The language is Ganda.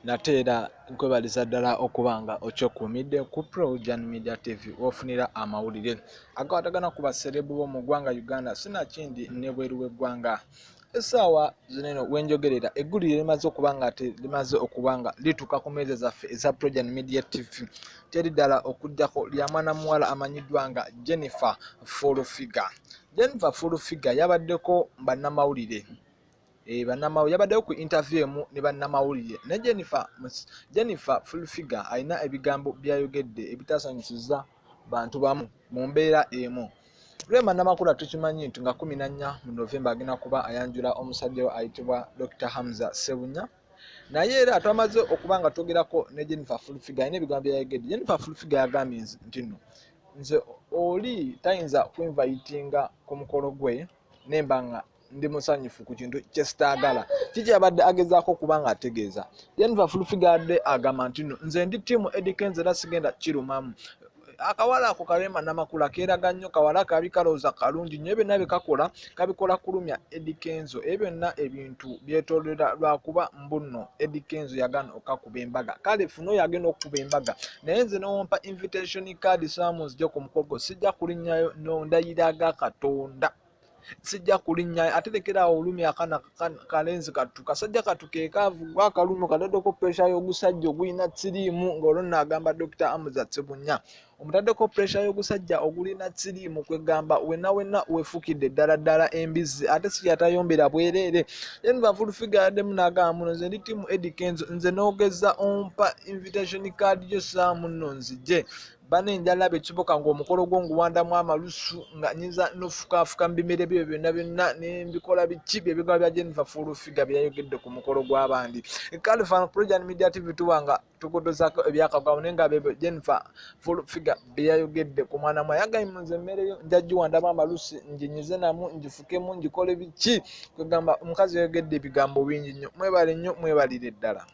Nateera nkwebaliza ddala okubanga okyokuumidde ku Projan Media TV ofunira amawulire agakwatagana ku baserebu b'omu ggwanga Uganda sinakindi ne bweru w'eggwanga. Essaawa zino eno wenjogerera eggulire limaze okubanga lituuka ku mmeeza zaffe eza Projan Media TV teri ddala okugyako lya mwana muwala amanyiddwa nga Jennifer Full-Figure. Jennifer Full-Figure yabaddeko bannamawulire yabaddeyo ku interview emu ne bannamawulire ne Jennifer Full-Figure alina ebigambo byayogedde ebitasanyusiza bantu bamu mu mbeera emu. Lwema namakula tukimanyi nti nga 14 mu November agenda kuba ayanjula omusajja we ayitibwa Dr. Hamza Ssebunya, naye era twamaze okubanga twogerako ne Jennifer Full-Figure alina ebigambo byayogedde. Jennifer Full-Figure yagambye nti nno nze oli tayinza kwinvayitinga ku mukolo gwe nemba nga ndi musanyufu ku kintu kyesitaagala. Kiki yabadde agezaako kubanga ategeeza. Jennifer Full-Figure agamba nti nno nze ndi ttiimu Eddie Kenzo era sigenda kirumamu. Akawala ako Kalema namakula keeraga nnyo, kawala kabi kalowooza kalungi nnyo, byonna bye kakola kabikola kulumya Eddie Kenzo. Ebyo byonna ebintu byetoolera lwakuba mbuno Eddie Kenzo yagaana okakuba embaga. Kale funa oyo agenda okukuba embaga naye nze n'ompa invitation card saamunzije ku mukolo sijja kulinnyayo ndayira ga Katonda. Sijja kulinnyayo aterekerawo olumya akana kalenzi katu kasajja katu keekaavu akalumya kataddeko pressure y'ogusajja ogulina siriimu ng'olwo n'agamba Dr. Hamza Ssebunya omutaddeko pressure y'ogusajja ogulina siriimu kwegamba wenna weefukidde ddala embizi ate si yatayombera bwereere. Jennifer Full-Figure yaddemu n'agamba muno nze ndi ttiimu Eddie Kenzo nze n'ogeza ompa invitation card yo saamu nno nzije bane njalabe kiboka ng'omukolo gwo nguwandamu amalusu nga nyiza n'ofukaafuka mu bimere byo byonna n'embikola biki by'ebigambo bya Jennifer Full-Figure bye yayogedde ku mukolo gw'abandi. Kale fano Projan Media TV tubanga tugodozaako ebyakagwamu naye nga bebyo Jennifer Full-Figure bye yayogedde ku mwana mwe yagambye nze emmere yo nja giwandamu amalusu nginyize namu ngifukemu ngikole biki kwegamba omukazi yayogedde ebigambo bingi nnyo. Mwebale nnyo mwebalire ddala.